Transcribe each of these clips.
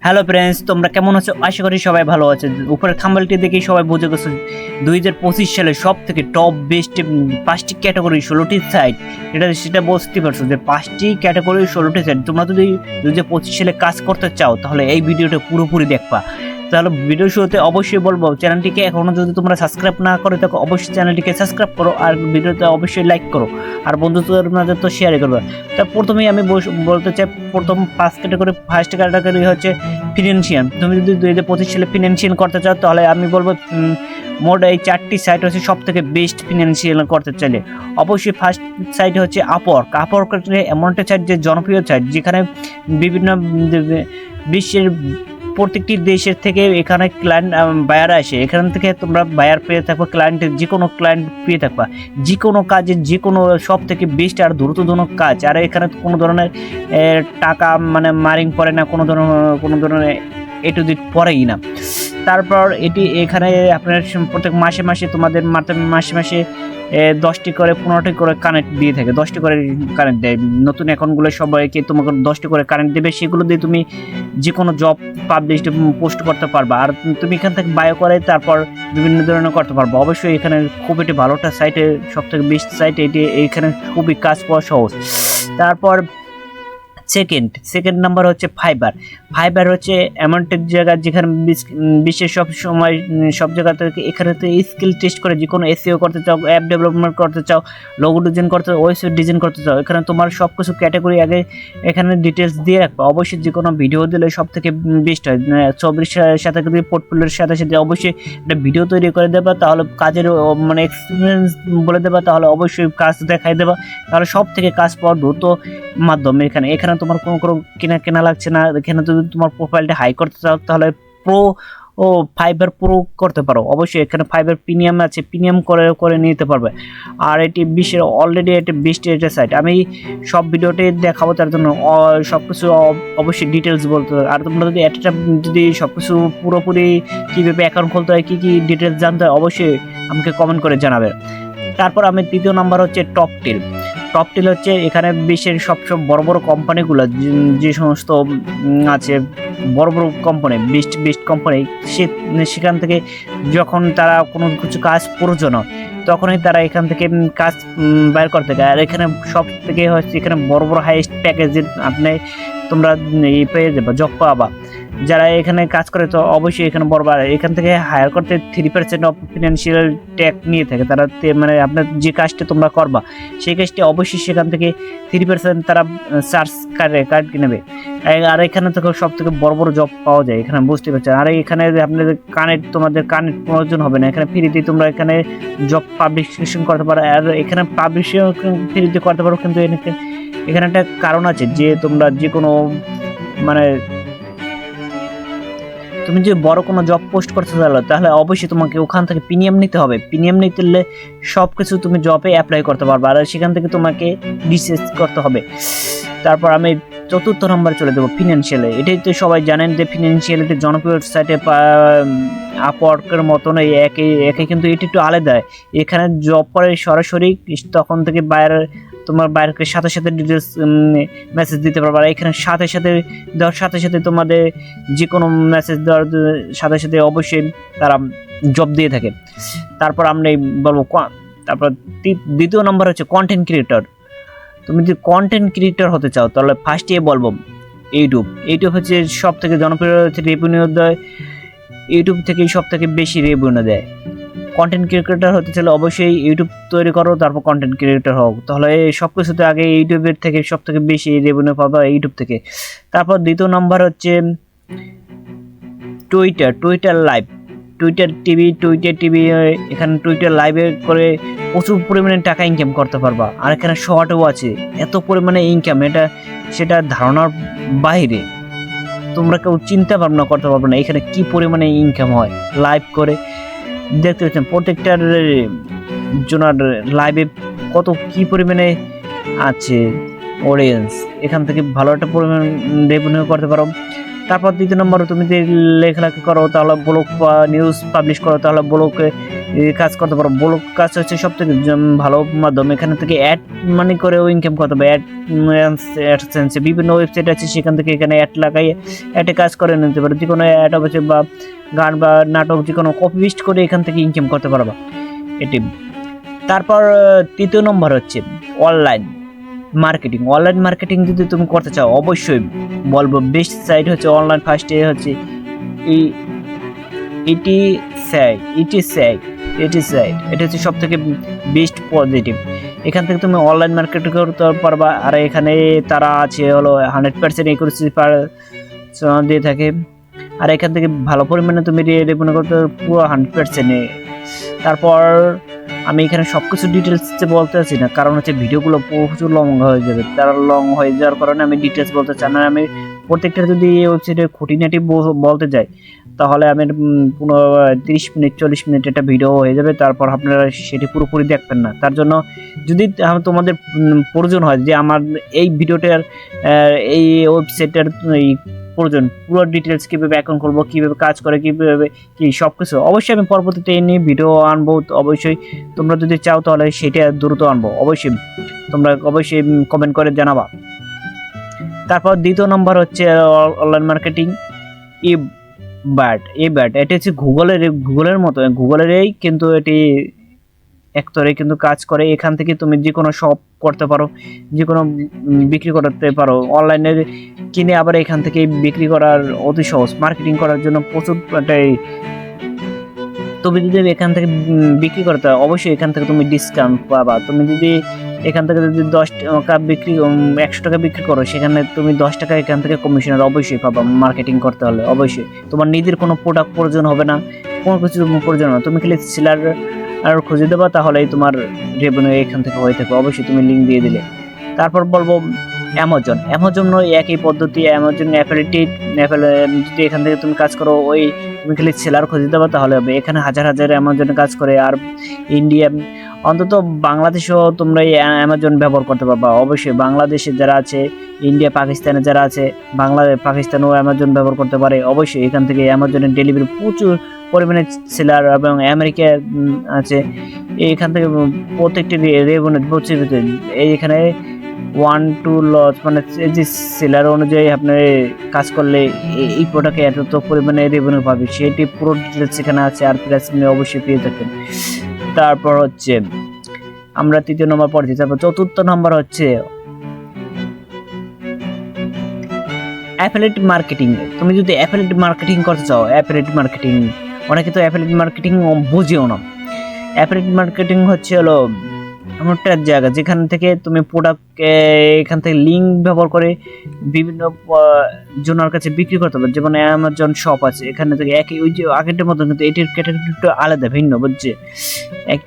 Hello friends, তোমরা কেমন আছো? আশা করি সবাই ভালো আছে। উপরের থাম্বনেলটি দেখেই সবাই বুঝে গেছো 2025 সালে সব থেকে টপ বেস্ট 5টি ক্যাটাগরি 16টি সাইট। সেটা বুঝতে পারছো যে 5টি ক্যাটাগরি 16টি সাইট। তোমরা যদি 2025 সালে কাজ করতে চাও তাহলে এই ভিডিওটা পুরোপুরি দেখবা। তাহলে ভিডিও শুরুতে অবশ্যই বলবো, চ্যানেলটিকে এখনো যদি তোমরা সাবস্ক্রাইব না করে থাকো অবশ্যই চ্যানেলটিকে সাবস্ক্রাইব করো, আর ভিডিওতে অবশ্যই লাইক করো, আর বন্ধুদের মাঝে তো শেয়ারই করবে। তা প্রথমেই আমি বলতে চাই, প্রথম ফার্স্ট ক্যাটাগরি হচ্ছে ফিনান্সিয়াল। তুমি যদি 2025 সালে ফিনান্সিয়াল করতে চাও তাহলে আমি বলবো মোট এই 4টি সাইট হচ্ছে সব থেকে বেস্ট ফিনান্সিয়াল করতে চাইলে। অবশ্যই ফার্স্ট সাইট হচ্ছে আপওয়ার্ক। আপওয়ার্ক এমন একটা সাইট যে জনপ্রিয় সাইট, যেখানে বিভিন্ন বিশ্বের প্রত্যেকটি দেশের থেকে এখানে ক্লায়েন্ট বায়ার আসে। এখান থেকে তোমরা বায়ার পেয়ে থাকবা, ক্লায়েন্টের যে কোনো ক্লায়েন্ট পেয়ে থাকবা, যে কোনো কাজে যে কোনো সব থেকে বেস্ট আর দ্রুতজনক কাজ। আর এখানে কোনো ধরনের টাকা মানে মারিং পড়ে না, কোনো ধরনের এটু দিক পড়েই না। তারপর এটি এখানে আপনার প্রত্যেক মাসে তোমাদের মাসে 10টি করে 15টি করে কানেক্ট দিয়ে থাকে, 10টি করে কানেক্ট দেয়। নতুন অ্যাকাউন্টগুলো সবাইকে তোমাকে 10টি করে কানেক্ট দেবে, সেগুলো দিয়ে তুমি যে কোনো জব পাবলিশ পোস্ট করতে পারবা। আর তুমি এখান থেকে বায়ো করে তারপর বিভিন্ন ধরনের করতে পারবো। অবশ্যই এখানে খুব একটি ভালোটা সাইটে, সব থেকে বেস্ট সাইট এটি। এইখানে খুবই কাজ পাওয়া সহজ। তারপর সেকেন্ড নাম্বার হচ্ছে ফাইবার হচ্ছে এমন একটা জায়গা যেখানে বিশ্বের সব জায়গা থেকে এখানে তো স্কিল টেস্ট করে যে কোনো এসইও করতে চাও, অ্যাপ ডেভেলপমেন্ট করতে চাও, লোগো ডিজাইন করতে চাও, ওয়েবসাইট ডিজাইন করতে চাও, এখানে তোমার সব কিছু ক্যাটাগরি আগে এখানে ডিটেলস দিয়ে রাখবে। অবশ্যই যে কোনো ভিডিও দিলে সব থেকে বেস্ট হয়। ছবির সাথে পোর্টফোলিওর সাথে অবশ্যই একটা ভিডিও তৈরি করে দেবা, তাহলে কাজের মানে এক্সপিরিয়েন্স বলে দেবা, তাহলে অবশ্যই কাজ দেখাই দেবা, তাহলে সব থেকে কাজ পাওয়ার দ্রুত মাধ্যমে। এখানে তোমার কোনো কেনা লাগছে না। এখানে যদি তোমার প্রোফাইলটা হাই করতে চাও তাহলে ফাইবার প্রো করতে পারো। অবশ্যই এখানে ফাইবার প্রিমিয়াম আছে, প্রিমিয়াম করে নিতে পারবে। আর এটি বিশ্বের অলরেডি এটি বেস্ট একটা সাইট। আমি সব ভিডিওতে দেখাবো, তার জন্য সব কিছু অবশ্যই ডিটেলস বলতে হবে। আর তোমরা যদি সব কিছু পুরোপুরি কীভাবে অ্যাকাউন্ট খুলতে হয়, কী ডিটেলস জানতে হয়, অবশ্যই আমাকে কমেন্ট করে জানাবে। তারপর আমি তৃতীয় নাম্বার হচ্ছে টপটিল হচ্ছে এখানে বিশ্বের সব বড় বড় কোম্পানিগুলো যে সমস্ত আছে, বড় বড় কোম্পানি, বেস্ট কোম্পানি, সেখান থেকে যখন তারা কোনো কিছু কাজ প্রয়োজন হয় তখনই তারা এখান থেকে কাজ বাইর করতে যায়। আর এখানে সব থেকে হচ্ছে এখানে বড় হাইয়েস্ট প্যাকেজের তোমরা পেয়ে যাবে, জব পাবা। যারা এখানে কাজ করে তো অবশ্যই এখানে এখান থেকে হায়ার করতে 3% অফ ফিনান্সিয়াল ট্যাক্স নিয়ে থাকে তারা। মানে আপনার যে কাজটা তোমরা করবা সেই কাজটি অবশ্যই সেখান থেকে 3% তারা চার্জ কার্ড নেবে। আর এখানে থেকে সব থেকে বড় জব পাওয়া যায়, এখানে বুঝতে পারছেন। আর এখানে আপনাদের তোমাদের কানেক্ট প্রয়োজন হবে না, এখানে ফ্রিতে তোমরা এখানে জব পাবলিকেশন করতে পারো। আর এখানে পাবলিশিং ফ্রিতে করতে পারো, কিন্তু এখানে একটা কারণ আছে যে তোমরা যে কোনো মানে তুমি যদি বড় কোনো জব পোস্ট করতে চাও তাহলে অবশ্যই তোমাকে ওখান থেকে প্রিমিয়াম নিতে হবে। প্রিমিয়াম নিতে হলে সব কিছু তুমি জবে অ্যাপ্লাই করতে পারবে, আর সেখান থেকে তোমাকে রিসার্চ করতে হবে। তারপর আমি চতুর্থ নম্বরে চলে যাবো ফিনান্সিয়ালে। এটাই তো সবাই জানেন যে ফিনান্সিয়াল একটি জনপ্রিয় সাইটে আপওয়ার্কের মতন একে কিন্তু এটি একটু আলাদা। এখানে জব করে সরাসরি তখন থেকে তোমার বাইরকে সাথে ডিটেলস মেসেজ দিতে পারবে। আর এখানে দেওয়ার সাথে তোমাদের যে কোনো মেসেজ দেওয়ার সাথে অবশ্যই তারা জব দিয়ে থাকে। তারপর আমরা বলবো তারপর দ্বিতীয় নম্বর হচ্ছে কন্টেন্ট ক্রিয়েটর। তুমি যদি কন্টেন্ট ক্রিয়েটর হতে চাও তাহলে ফার্স্টে বলবো ইউটিউব হচ্ছে সব থেকে জনপ্রিয় রেভিনিউ দেয়। ইউটিউব থেকেই সব থেকে বেশি রেভিনিউ দেয়। কন্টেন্ট ক্রিয়েটর হতে চাইলে অবশ্যই ইউটিউব তৈরি করো, তারপর কন্টেন্ট ক্রিয়েটর হোক, তাহলে সব কিছুতে আগে ইউটিউবের থেকে সব থেকে বেশি রেভিনিউ পাবা ইউটিউব থেকে। তারপর দ্বিতীয় নাম্বার হচ্ছে টুইটার লাইভ, টুইটার টিভি। এখানে টুইটার লাইভে করে প্রচুর পরিমাণে টাকা ইনকাম করতে পারবা। আর এখানে শর্টও আছে, এত পরিমাণে ইনকাম সেটা ধারণার বাইরে, তোমরা কেউ চিন্তা ভাবনা করতে পারবে না এখানে কি পরিমাণে ইনকাম হয় লাইভ করে। দেখতে পাচ্ছেন প্রত্যেকটার জনার লাইভে কি পরিমাণে আছে অডিয়েন্স, এখান থেকে ভালো একটা পরিমাণ রেভিনিউ করতে পারো। তারপর দ্বিতীয় নম্বরে তুমি যদি লেখালেখি করো তাহলে ব্লগ বা নিউজ পাবলিশ করো তাহলে ব্লগে এই কাজ করতে পারো। ব্লগ কাজ হচ্ছে সব থেকে ভালো মাধ্যম। এখানে থেকে অ্যাড মানি করেও ইনকাম করতে হবে। অ্যাডসেন্সে বিভিন্ন ওয়েবসাইট আছে, সেখান থেকে এখানে অ্যাড লাগাই অ্যাডে কাজ করে নিতে পারো। যে কোনো অ্যাড হবে বা গান বা নাটক যে কোনো কপি পেস্ট করে এখান থেকে ইনকাম করতে পারবা এটি। তারপর তৃতীয় নম্বর হচ্ছে অনলাইন মার্কেটিং। অনলাইন মার্কেটিং যদি তুমি করতে চাও অবশ্যই বলবো বেস্ট সাইট হচ্ছে অনলাইন। ফার্স্টে হচ্ছে ইটি সাইট। এটা হচ্ছে সব থেকে বেস্ট পজিটিভ। এখান থেকে তুমি অনলাইন মার্কেটিং করতে পারবা। আর এখানে তারা আছে হলো 100% একুরেসি দিয়ে থাকে। আর এখান থেকে ভালো পরিমাণে তুমি রেভিনিউ করতে পুরো 100%। তারপর আমি এখানে সব কিছু ডিটেলস বলতে চাচ্ছি না, কারণ হচ্ছে ভিডিওগুলো প্রচুর লং হয়ে যাবে। তারা লং হয়ে যাওয়ার কারণে আমি ডিটেলস বলতে চাই না। আমি প্রত্যেকটা যদি এই ওয়েবসাইটের খুঁটিনাটি বলতে যাই তাহলে আমি 30 মিনিট 40 মিনিট একটা ভিডিও হয়ে যাবে। তারপর আপনারা সেটি পুরোপুরি দেখবেন না। তার জন্য যদি তোমাদের প্রয়োজন হয় যে আমার এই ভিডিওটার এই ওয়েবসাইটটার প্রয়োজন, পুরো ডিটেলস কীভাবে অ্যাকাউন্ট করবো, কীভাবে কাজ করে, কীভাবে কী সব কিছু, অবশ্যই আমি পরবর্তীতে এই নিয়ে ভিডিও আনবো। অবশ্যই তোমরা যদি চাও তাহলে সেটা দ্রুত আনবো। অবশ্যই তোমরা অবশ্যই কমেন্ট করে জানাবা। তারপর দ্বিতীয় নম্বর হচ্ছে অনলাইন মার্কেটিং ইবার্ট। এটা হচ্ছে গুগলের মতো, গুগলেরই কিন্তু এটি একতরে কিন্তু কাজ করে। এখান থেকে তুমি যে কোনো শপ করতে পারো, যে কোনো বিক্রি করতে পারো। অনলাইনে কিনে আবার এখান থেকে বিক্রি করার অতি সহজ। মার্কেটিং করার জন্য প্রচুর একটাই। তুমি যদি এখান থেকে বিক্রি করতে অবশ্যই এখান থেকে তুমি ডিসকাউন্ট পাবা। তুমি যদি এখান থেকে যদি 10 টাকা বিক্রি 100 টাকা বিক্রি করো, সেখানে তুমি 10 টাকা এখান থেকে কমিশনের অবশ্যই পাবা। মার্কেটিং করতে হলে অবশ্যই তোমার নিজের কোনো প্রোডাক্ট প্রয়োজন হবে না, কোনো কিছু প্রয়োজন হবে না। তুমি খালি সেলার আর খুঁজে দেবা, তাহলেই তোমার রেভিনিউ এখান থেকে হয়ে থাকবে। অবশ্যই তুমি লিঙ্ক দিয়ে দিলে। তারপর বলবো অ্যামাজন একই পদ্ধতি। অ্যামাজন অ্যাফিলিয়েট যদি এখান থেকে তুমি কাজ করো, ওই তুমি খালি সেলার খুঁজে দেবা তাহলে হবে। এখানে হাজার অ্যামাজনে কাজ করে। আর ইন্ডিয়া অন্তত বাংলাদেশেও তোমরা এই অ্যামাজন ব্যবহার করতে পারবা। অবশ্যই বাংলাদেশে যারা আছে, ইন্ডিয়া পাকিস্তানে যারা আছে, পাকিস্তানেও অ্যামাজন ব্যবহার করতে পারে। অবশ্যই এখান থেকে অ্যামাজনের ডেলিভারি প্রচুর পরিমাণে সেলার এবং আমেরিকা আছে। এইখান থেকে প্রত্যেকটি রেভিনিউ প্রচুর। এখানে 1-2 লস মানে যে সেলার অনুযায়ী আপনি কাজ করলে এই প্রোডাক্টে এত পরিমাণে রেভিনিউ পাবে, সেটি পুরো ডিটেলস সেখানে আছে। আর প্রাইস অবশ্যই পেয়ে থাকেন। তারপর হচ্ছে আমরা তৃতীয় নম্বর পড়ছি। তারপর চতুর্থ নম্বর হচ্ছে অ্যাফিলিয়েট মার্কেটিং। তুমি যদি অ্যাফিলিয়েট মার্কেটিং করতে চাও, অ্যাফিলিয়েট মার্কেটিং অনেকে তো অ্যাফিলিয়েট মার্কেটিং বুঝেও না। অ্যাফিলিয়েট মার্কেটিং হচ্ছে হলো এমন একটা জায়গা যেখান থেকে তুমি প্রোডাক্ট এখান থেকে লিঙ্ক ব্যবহার করে বিভিন্ন জনের কাছে বিক্রি করতে পারো। যেমন অ্যামাজন শপ আছে, এখানে থেকে একই ওই যে আগেরটার মতো, কিন্তু এটির ক্যাটাগরি একটু আলাদা, ভিন্ন, বুঝছে,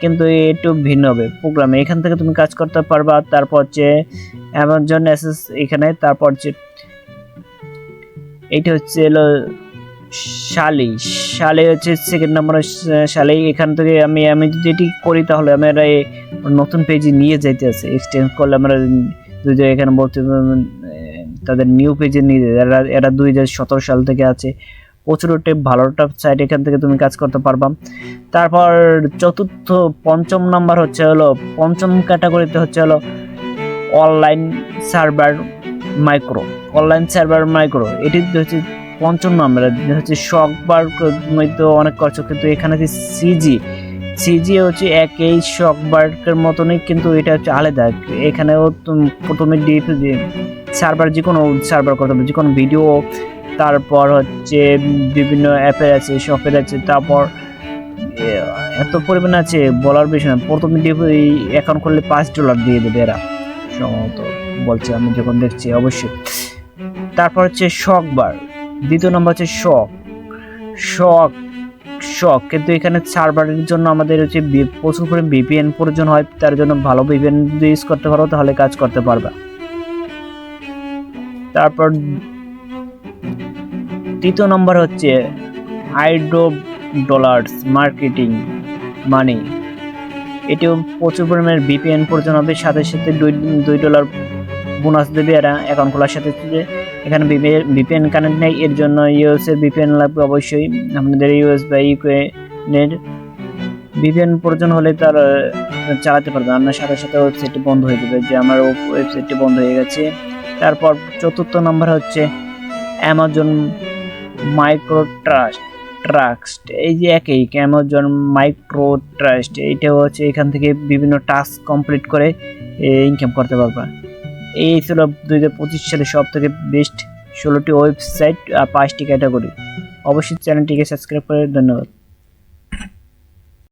কিন্তু একটু ভিন্ন হবে প্রোগ্রামে। এখান থেকে তুমি কাজ করতে পারবা। তারপর হচ্ছে অ্যামাজন অ্যাসেস এখানে। তারপর হচ্ছে এইটা হচ্ছে এলো শালি হচ্ছে সেকেন্ড নম্বর শালি। এখান থেকে আমি যদি এটি করি তাহলে আমরা নতুন পেজে নিয়ে যাইতে আছে। এক্সটেন্ড করলে আমরা যদি এখানে বলতে তাদের নিউ পেজে নিয়ে যায়। এরা 2017 সাল থেকে আছে। প্রচুর ভালোটা সাইট, এখান থেকে তুমি কাজ করতে পারবা। তারপর পঞ্চম নাম্বার হচ্ছে হলো, পঞ্চম ক্যাটাগরিতে হচ্ছে হলো অনলাইন সার্ভার মাইক্রো। এটি হচ্ছে পঞ্চম নাম্বার হচ্ছে শকবার তো অনেক করছো, কিন্তু এখানে যে সিজি হচ্ছে একই শকবার্কের মতনই, কিন্তু এটা হচ্ছে আলাদা। এখানেও প্রথমে সার্ভার যে কোনো সার্ভার করতে হবে, যে কোনো ভিডিও। তারপর হচ্ছে বিভিন্ন অ্যাপের আছে, শপের আছে। তারপর এত পরিমাণে আছে বলার বিষয় না। প্রথমে অ্যাকাউন্ট করলে $5 দিয়ে দেবে এরা, সম্ভবত বলছে, আমি যখন দেখছি অবশ্যই। তারপর হচ্ছে শকবার। দ্বিতীয় নম্বর হচ্ছে শক, কিন্তু এখানে সার্ভারের জন্য আমাদের হচ্ছে প্রচুর করে ভিপিএন প্রয়োজন হয়। তার জন্য ভালো ভিপিএন ইউজ করতে পারো, তাহলে কাজ করতে পারবা। তারপর তৃতীয় নম্বর হচ্ছে $100 মার্কেটিং মানি। এটিও প্রচুর পরিমাণে ভিপিএন প্রয়োজন হবে, সাথে সাথে $2 বোনাস দেবে এরা অ্যাকাউন্ট খোলার সাথে সাথে। এখানে ভিপিএন কানেক্ট নেই, এর জন্য ইউএস এর ভিপিএন লাগবে অবশ্যই। আপনাদের ইউএস বা ইউক্রেনের VPN প্রয়োজন হলে তার চালাতে পারবে, আপনার সাথে সাথে ওয়েবসাইটটি বন্ধ হয়ে যাবে, যে আমার ওয়েবসাইটটি বন্ধ হয়ে গেছে। তারপর চতুর্থ নাম্বার হচ্ছে অ্যামাজন মাইক্রো ট্রাস্ট, এই যে একই অ্যামাজন মাইক্রো ট্রাস্ট, এইটা হচ্ছে এখান থেকে বিভিন্ন টাস্ক কমপ্লিট করে ইনকাম করতে পারবে। এই ছিল 2025 সালে সব থেকে বেস্ট 16টি ওয়েবসাইট আর 5টি ক্যাটাগরি। অবশ্যই চ্যানেলটিকে সাবস্ক্রাইব করে ধন্যবাদ।